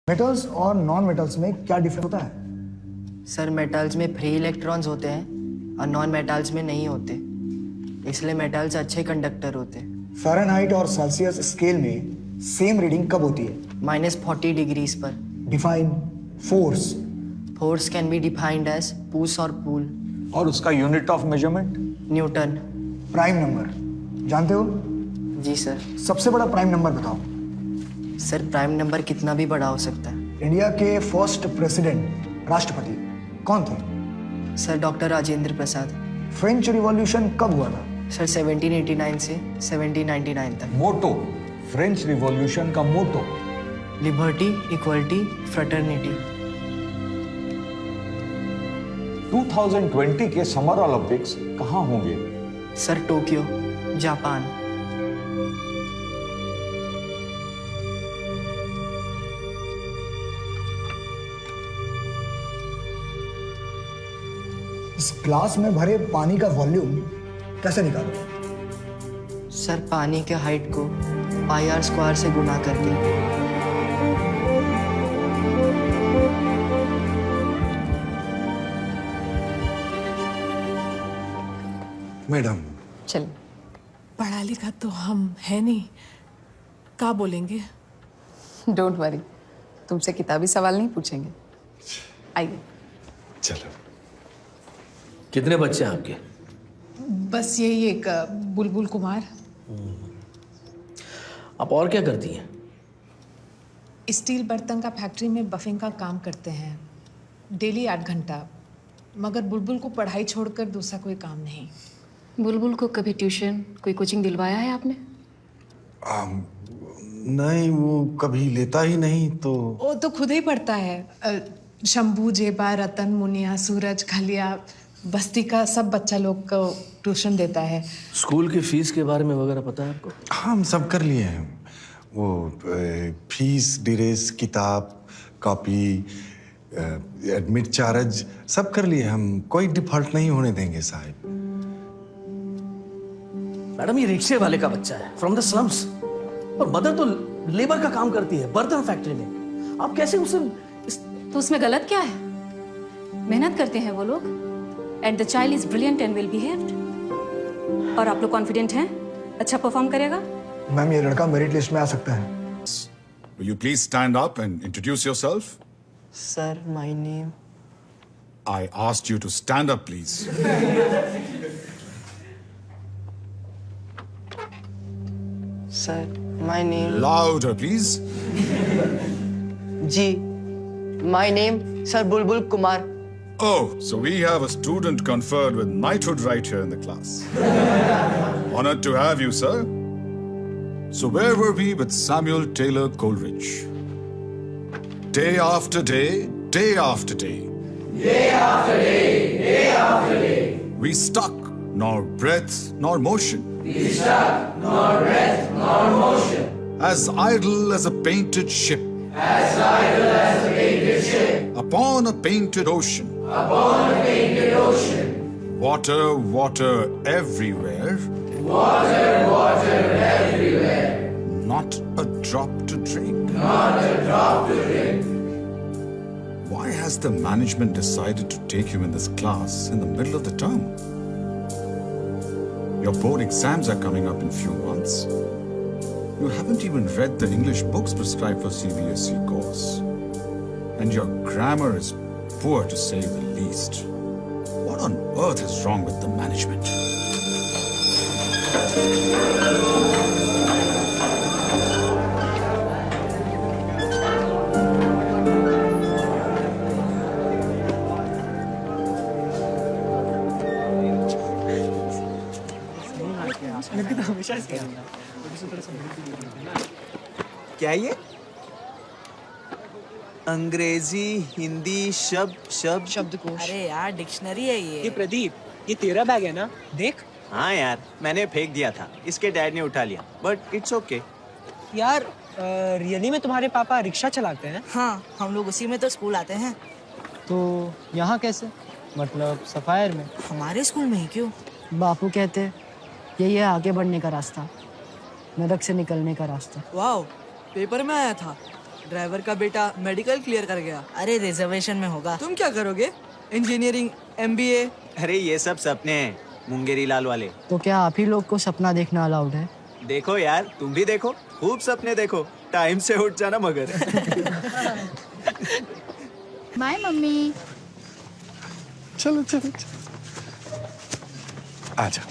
Metals और non metals में क्या डिफरेंस होता है? सर मेटल्स में फ्री इलेक्ट्रॉन्स होते हैं और नॉन मेटल्स में नहीं होते, इसलिए मेटल्स अच्छे कंडक्टर होते हैं। फ़ारेनहाइट और सेल्सियस स्केल में सेम रीडिंग कब होती है? -40 डिग्रीज पर। Define force. Force can be defined as push और पुल। और उसका unit of measurement? Newton. Prime number जानते हो? जी सर। सबसे बड़ा प्राइम नंबर बताओ। सर प्राइम नंबर कितना भी बड़ा हो सकता है। इंडिया के फर्स्ट प्रेसिडेंट राष्ट्रपति कौन थे? Sir doctor Rajendra Prasad. French revolution कब हुआ था? सर 1789 से 1799 तक। मोटो, फ्रेंच रिवॉल्यूशन का मोटो? Liberty, equality, fraternity. 2020 के समर ओलंपिक्स कहाँ होंगे? Sir Tokyo, Japan. इस ग्लास में भरे पानी का वॉल्यूम कैसे निकालो? सर पानी के हाइट को πr² से गुणा करके। मैडम चल। पढ़ा लिखा तो हम है नहीं, क्या बोलेंगे? डोंट वरी, तुमसे किताबी सवाल नहीं पूछेंगे। आइए। चलो। कितने बच्चे हैं आपके? बस यही एक बुलबुल कुमार। आप और क्या करती हैं? स्टील बर्तन का फैक्ट्री में बफिंग का काम करते हैं, डेली 8 घंटा। मगर बुलबुल को पढ़ाई छोड़कर दूसरा कोई काम नहीं। बुलबुल को कभी ट्यूशन, कोई कोचिंग दिलवाया है आपने? नहीं, वो कभी लेता ही नहीं। तो वो तो खुद ही पढ़ता है। शंभू, जेबा, रतन, मुनिया, सूरज, खलिया, बस्ती का सब बच्चा लोग को ट्यूशन देता है। स्कूल की फीस के बारे में वगैरह पता है आपको? हम सब कर लिए हैं। वो फीस, ड्रेस, किताब, कॉपी, एडमिट चार्ज सब कर लिए हम। कोई डिफॉल्ट नहीं होने देंगे साहब। मैडम ये रिक्शे वाले का बच्चा है, फ्रॉम द स्लम्स, और मदर तो लेबर का काम करती है बर्तन फैक्ट्री में। आप कैसे उसे तो उसमें गलत क्या है? मेहनत करते हैं वो लोग, and the child is brilliant and well behaved. और आप लोग कॉन्फिडेंट हैं अच्छा परफॉर्म करेगा? मैम ये लड़का मेरिट लिस्ट में आ सकता है। Will you please stand up and introduce yourself? Sir my name. I asked you to stand up, please. Sir my name. Louder, please. जी my name sir Bulbul Kumar. Oh, so we have a student conferred with knighthood right here in the class. Honored to have you, sir. So where were we with Samuel Taylor Coleridge? Day after day, day after day. Day after day, day after day. We stuck, nor breath, nor motion. We stuck, nor breath, nor motion. As idle as a painted ship. As idle as a painted ship. Upon a painted ocean. Upon a painted ocean. Water, water everywhere. Water, water everywhere. Not a drop to drink. Not a drop to drink. Why has the management decided to take you in this class in the middle of the term? Your board exams are coming up in few months. You haven't even read the English books prescribed for CBSE course. And your grammar is poor to say the least. What on earth is wrong with the management? क्या ये? अंग्रेजी, हिंदी, शब्दकोश। अरे यार dictionary है ये प्रदीप, ये तेरा बैग है ना? देख। हाँ यार, मैंने फेंक दिया था, इसके डैड ने उठा लिया, बट इट्स ओके। यार रियली में तुम्हारे पापा रिक्शा चलाते हैं? हाँ, हम लोग उसी में तो स्कूल आते हैं। तो यहाँ कैसे? मतलब सफायर में? हमारे स्कूल में ही क्यों? बापू कहते यही है आगे बढ़ने का रास्ता, नरक से निकलने का रास्ता। वाह, पेपर में आया था। ड्राइवर का बेटा मेडिकल क्लियर कर गया। अरे रिजर्वेशन में होगा। तुम क्या करोगे? Engineering, MBA। अरे ये सब सपने हैं मुंगेरी लाल वाले। तो क्या आप ही लोग को सपना देखना अलाउड है? देखो यार, तुम भी देखो, खूब सपने देखो, टाइम से उठ जाना मगर। Bye mummy. चलो चलो चलो आजा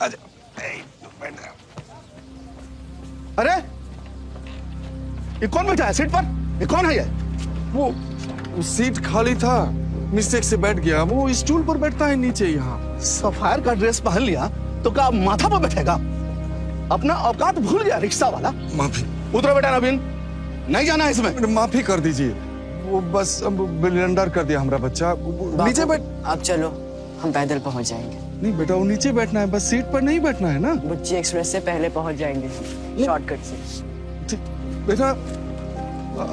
आजा। अरे ये कौन बैठा है सीट पर? ये कौन है ये? वो सीट खाली था, मिस्टेक से बैठ गया। वो स्टूल पर बैठता है नीचे यहाँ। सफायर का ड्रेस पहन लिया तो क्या माथा पर बैठेगा? अपना औकात भूल गया रिक्शा वाला। माफी। उतरो बेटा नवीन, नहीं जाना है इसमें। माफी कर दीजिए, वो बस ब्लंडर कर दिया हमारा बच्चा। नीचे बैठ। आप चलो, हम पैदल पहुंच जाएंगे। नहीं बेटा, वो नीचे बैठना है, बस सीट पर नहीं बैठना है ना। बुच्ची एक्सप्रेस से पहले पहुंच जाएंगे, शॉर्टकट से। ठीक बेटा,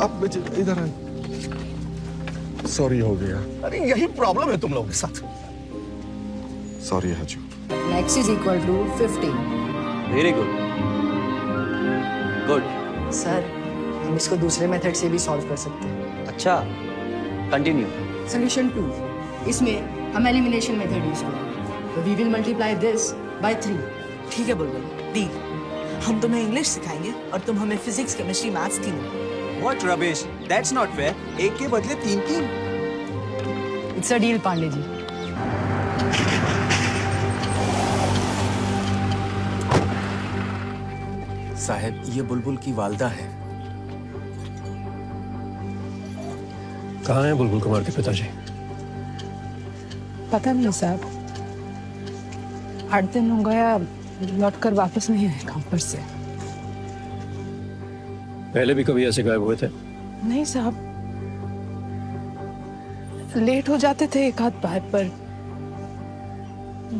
आप इधर आए। सॉरी हो गया। अरे यही प्रॉब्लम है तुम लोगों के साथ। सॉरी हजू। X is equal to 15। Very good good. Sir, हम इसको दूसरे मेथड से भी सॉल्व कर सकते हैं। अच्छा, कंटिन्यू। सोल्यूशन 2, इसमें हम एलिमिनेशन मेथड यूज करेंगे। तो we will multiply this by 3। ठीक है बुलबुल, डी। हम तुम्हें इंग्लिश सिखाएंगे और तुम हमें फिजिक्स, केमिस्ट्री, मैथ्स तीनों। What rubbish? That's not fair. एक के बदले 3-3। It's a deal Pandey ji. साहब, ये बुलबुल की वालदा है। कहाँ हैं बुलबुल कुमार के पिताजी? पता नहीं साहब, 8 दिन हो गया, लौट कर वापस नहीं आए काम पर से। पहले भी कभी ऐसे गायब हुए थे? नहीं साहब, लेट हो जाते थे एक आध बार, पर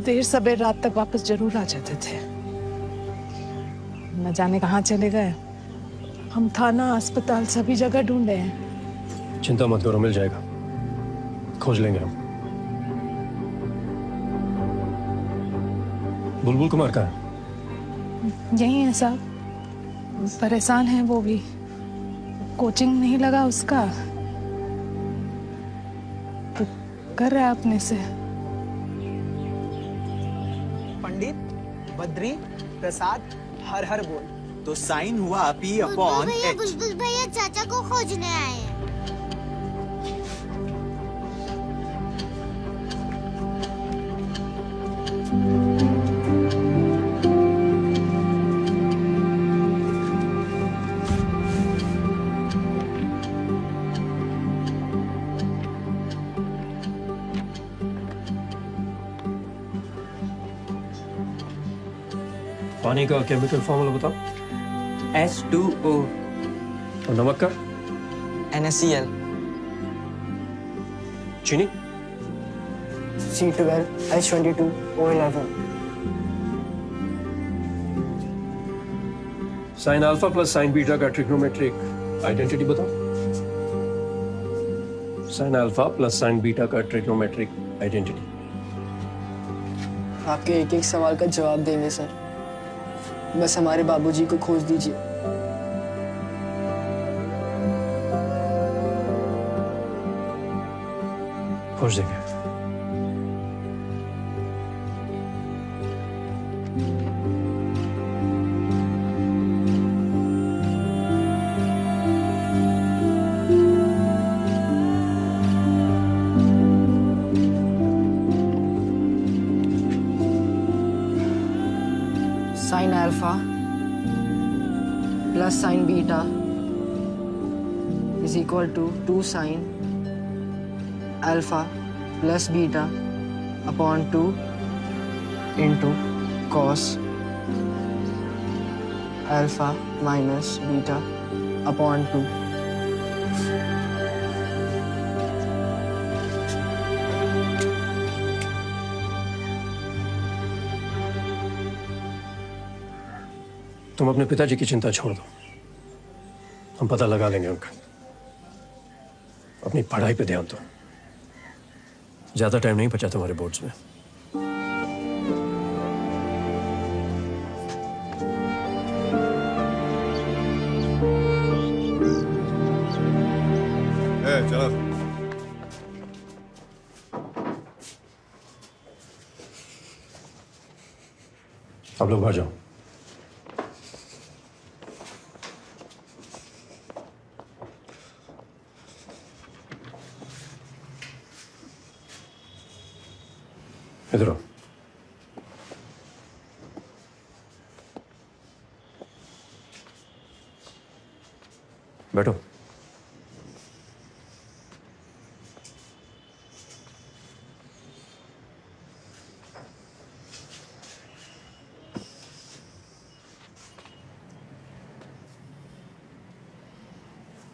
देर सबेर रात तक वापस जरूर आ जाते थे। न जाने कहाँ चले गए। हम थाना, अस्पताल सभी जगह ढूंढे हैं। चिंता मत करो, मिल जाएगा, खोज लेंगे हम। बुलबुल कुमार कहाँ है? यही है साहब, परेशान है वो भी। कोचिंग नहीं लगा उसका, तो कर रहा है अपने से। पंडित, बद्री, प्रसाद, हर हर बोल। तो साइन हुआ P अपॉन H। बुलबुल भैया चाचा को खोजने आए हैं। पानी का केमिकल फॉर्मूला बताओ। H2O। और नमक का? NaCl। चीनी? C12H22O11। Sign alpha plus sine beta का ट्रिग्नोमेट्रिक आइडेंटिटी बताओ। Sign alpha plus sine beta का ट्रिग्नोमेट्रिक आइडेंटिटी। आपके एक एक सवाल का जवाब देंगे सर, बस हमारे बाबूजी को खोज दीजिए। खोज देंगे। Sine alpha plus sine beta is equal to 2 sine alpha plus beta upon 2 into cos alpha minus beta upon 2। तुम अपने पिताजी की चिंता छोड़ दो, हम पता लगा लेंगे उनका। अपनी पढ़ाई पे ध्यान दो, ज्यादा टाइम नहीं बचा तुम्हारे बोर्ड्स में। चलो। आप लोग बाहर जाओ। इधर आओ। बैठो।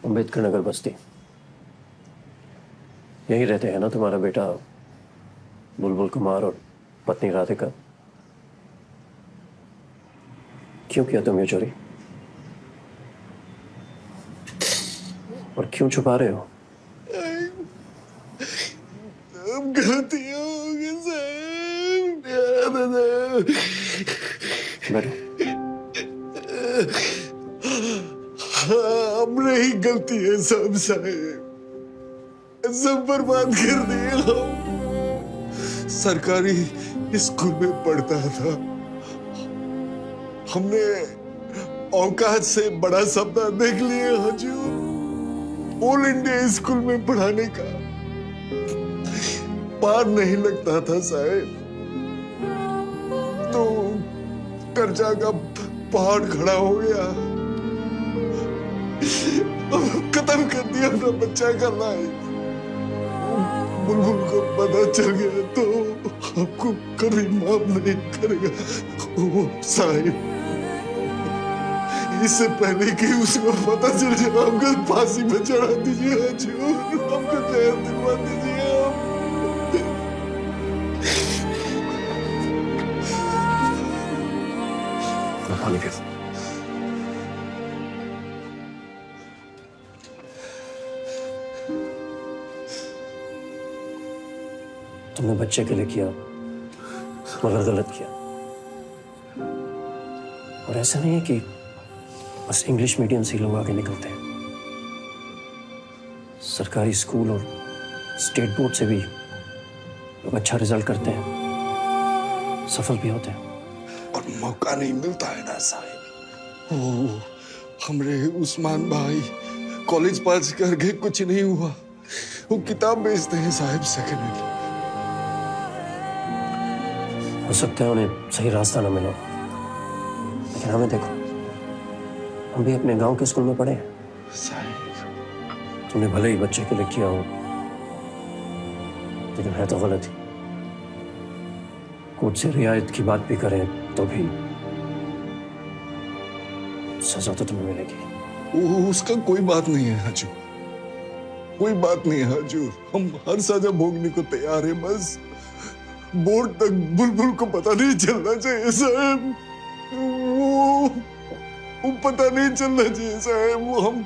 अम्बेडकर नगर बस्ती, यहीं रहते हैं ना तुम्हारा बेटा बुलबुल कुमार और पत्नी राधिका? क्यों किया तुम ये चोरी और क्यों छुपा रहे हो? गलती हो गई साहब। बैठो। हमने ही गलती है सब साहब, सब बर्बाद कर दिए हम। सरकारी स्कूल में पढ़ता था, हमने औकात से बड़ा सपना देख लिया हजूर। ऑल इंडिया स्कूल में पढ़ाने का पार नहीं लगता था साहब, तो कर्जा का पहाड़ खड़ा हो गया। खत्म कर दिया अपना बच्चा का लाइफ। बुलबुल को पता चल गया तो आपको कभी माफ नहीं करेगा वो साहिब। इससे पहले कि उसको पता चल जाए हमको फांसी पे चढ़ा दीजिए हजूर, हमको जहर दिलवा दीजिए। पानी पियो। तुमने बच्चे के लिए किया मगर गलत किया। और ऐसा नहीं है कि बस इंग्लिश मीडियम से लोग आगे निकलते हैं, सरकारी स्कूल और स्टेट बोर्ड से भी लोग अच्छा रिजल्ट करते हैं, सफल भी होते हैं। और मौका नहीं मिलता है ना साहिब। वो हमरे उस्मान भाई कॉलेज पास करके कुछ नहीं हुआ, वो किताब बेचते हैं साहिब सेकेंड हैंड। हो सकता है उन्हें सही रास्ता ना मिला, लेकिन हमें देखो, हम भी अपने गांव के स्कूल में पढ़े हैं साहिब। तुमने भले ही बच्चे के लिए किया हो, लेकिन है तो गलत ही। कोर्ट से रियायत की बात भी करें तो भी सजा तो तुम्हें मिलेगी। उसका कोई बात नहीं है हजूर, कोई बात नहीं है हजूर। हम हर सजा भोगने को तैयार है, बस बोर्ड तक बुलबुल को पता नहीं चलना चाहिए साहब। वो पता नहीं चलना चाहिए साहब। वो हम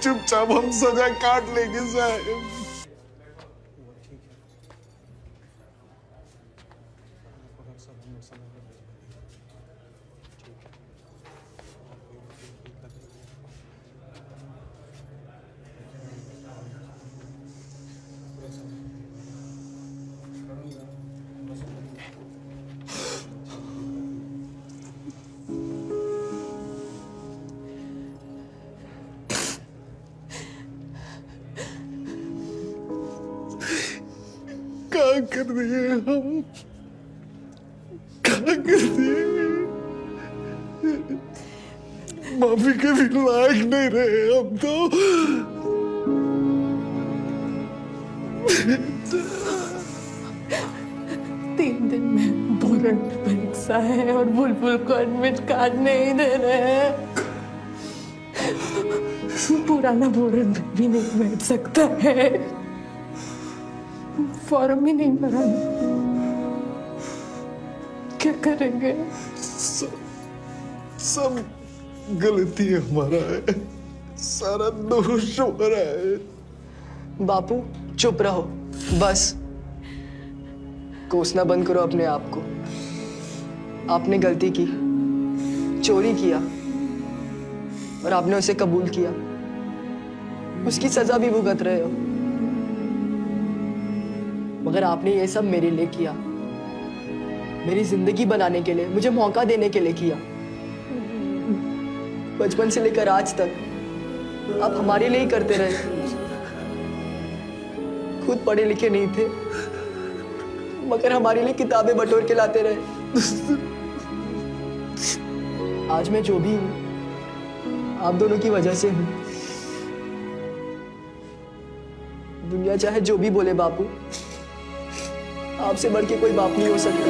चुपचाप हम सजा काट लेंगे साहब। क्या कर दिए हम, क्या कर दिए? माफी के भी लायक नहीं रहे हम तो। 3 दिन में बोर्ड परीक्षा है और बुलबुल को एडमिट कार्ड नहीं दे रहे हैं। पुराना बोर्ड भी नहीं बैठ सकता है, फॉर्म भी नहीं भरा। क्या करेंगे? सब गलती हमारा है, सारा दोष हमारा है। बापू चुप रहो, बस कोसना बंद करो अपने आप को। आपने गलती की, चोरी किया और आपने उसे कबूल किया। उसकी सजा भी भुगत रहे हो, मगर आपने ये सब मेरे लिए किया, मेरी जिंदगी बनाने के लिए, मुझे मौका देने के लिए किया। बचपन से लेकर आज तक आप हमारे लिए ही करते रहे। खुद पढ़े लिखे नहीं थे, मगर हमारे लिए किताबें बटोर के लाते रहे। आज मैं जो भी हूं, आप दोनों की वजह से हूं। दुनिया चाहे जो भी बोले बापू, आपसे बढ़ के कोई बाप नहीं हो सकता।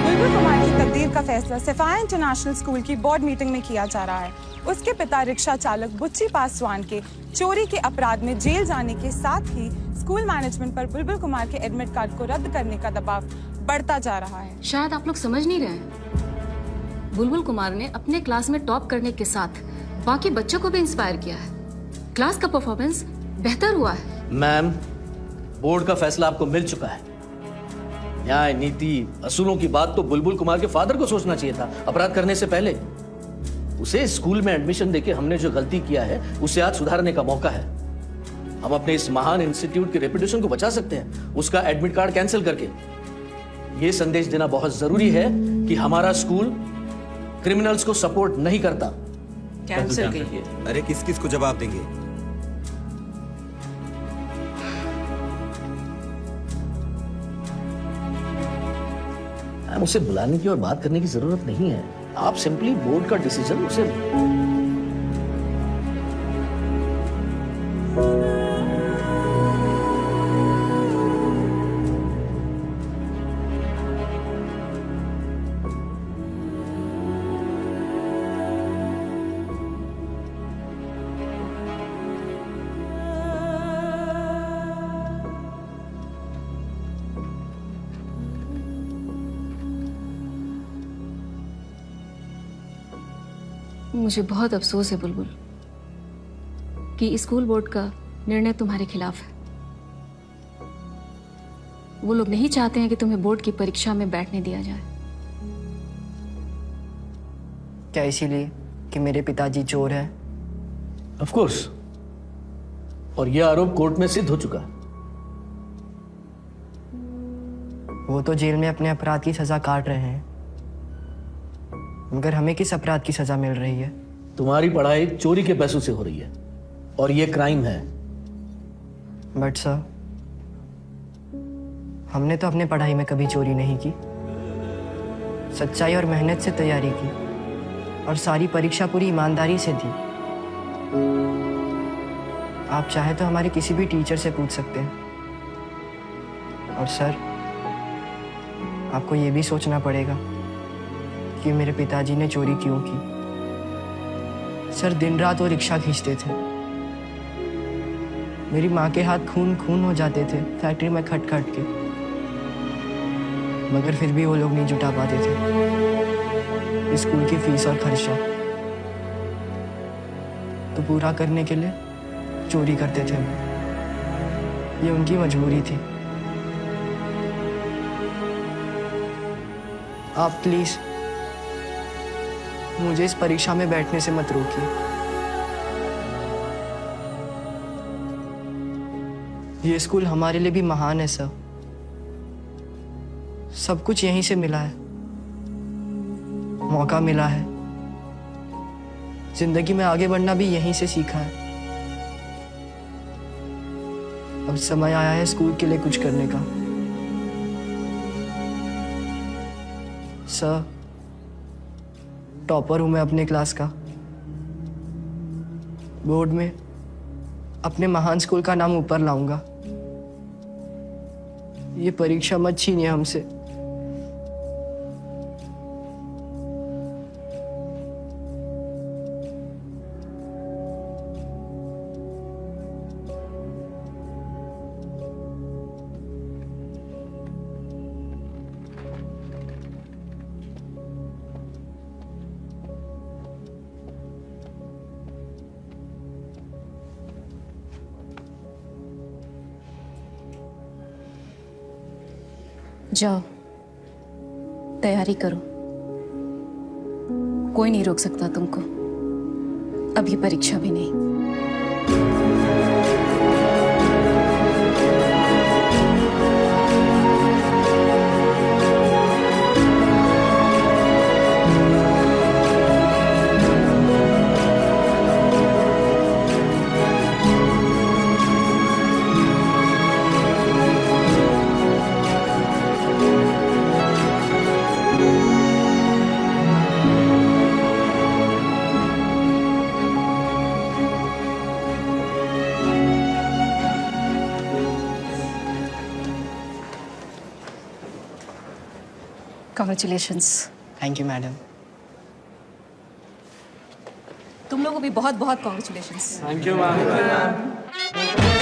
बुलबुल कुमार की तकदीर का फैसला सफाया इंटरनेशनल स्कूल की बोर्ड मीटिंग में किया जा रहा है। उसके पिता रिक्शा चालक बुच्ची पासवान के चोरी के अपराध में जेल जाने के साथ ही स्कूल मैनेजमेंट पर बुलबुल कुमार के एडमिट कार्ड को रद्द करने का दबाव बढ़ता जा रहा है। शायद आप लोग समझ नहीं रहे, बुलबुल कुमार ने अपने क्लास में टॉप करने के साथ बाकी बच्चों को भी इंस्पायर किया है। क्लास का परफॉर्मेंस बेहतर हुआ है। मैम, बोर्ड का फैसला आपको मिल चुका है। न्याय, नीति, असूलों की बात तो बुलबुल कुमार के फादर को सोचना चाहिए था अपराध करने से पहले। उसे स्कूल में एडमिशन देके हमने जो गलती किया है उसे आज सुधारने का मौका है। हम अपने इस महान इंस्टीट्यूट की रेपुटेशन को बचा सकते हैं उसका एडमिट कार्ड कैंसिल करके। यह संदेश देना बहुत जरूरी है कि हमारा स्कूल क्रिमिनल्स को सपोर्ट नहीं करता। कैंसिल कीजिए। अरे किस किस को जवाब देंगे? उसे बुलाने की और बात करने की जरूरत नहीं है। आप सिंपली बोर्ड का डिसीजन उसे मुझे बहुत अफसोस है बुलबुल कि स्कूल बोर्ड का निर्णय तुम्हारे खिलाफ है। वो लोग नहीं चाहते हैं कि तुम्हें बोर्ड की परीक्षा में बैठने दिया जाए। क्या इसीलिए कि मेरे पिताजी चोर हैं? ऑफ कोर्स, और यह आरोप कोर्ट में सिद्ध हो चुका है। वो तो जेल में अपने अपराध की सजा काट रहे हैं, मगर हमें किस अपराध की सजा मिल रही है? तुम्हारी पढ़ाई चोरी के पैसों से हो रही है और ये क्राइम है। बट सर, हमने तो अपने पढ़ाई में कभी चोरी नहीं की। सच्चाई और मेहनत से तैयारी की और सारी परीक्षा पूरी ईमानदारी से दी। आप चाहे तो हमारे किसी भी टीचर से पूछ सकते हैं। और सर, आपको ये भी सोचना पड़ेगा कि मेरे पिताजी ने चोरी क्यों की। सर, दिन रात वो रिक्शा खींचते थे। मेरी माँ के हाथ खून खून हो जाते थे फैक्ट्री में खट खट के, मगर फिर भी वो लोग नहीं जुटा पाते थे स्कूल की फीस और खर्चा। तो पूरा करने के लिए चोरी करते थे। ये उनकी मजबूरी थी। आप प्लीज मुझे इस परीक्षा में बैठने से मत रोकिए। ये स्कूल हमारे लिए भी महान है सर। सब कुछ यहीं से मिला है, मौका मिला है। जिंदगी में आगे बढ़ना भी यहीं से सीखा है। अब समय आया है स्कूल के लिए कुछ करने का। सर, टॉपर हूं मैं अपने क्लास का। बोर्ड में अपने महान स्कूल का नाम ऊपर लाऊंगा। ये परीक्षा मत छीनिए हमसे। जाओ, तैयारी करो। कोई नहीं रोक सकता तुमको। अभी परीक्षा भी नहीं। Congratulations. Thank you madam. तुम लोगों को भी बहुत बहुत कॉन्ग्रेचुलेशंस। Thank you ma'am.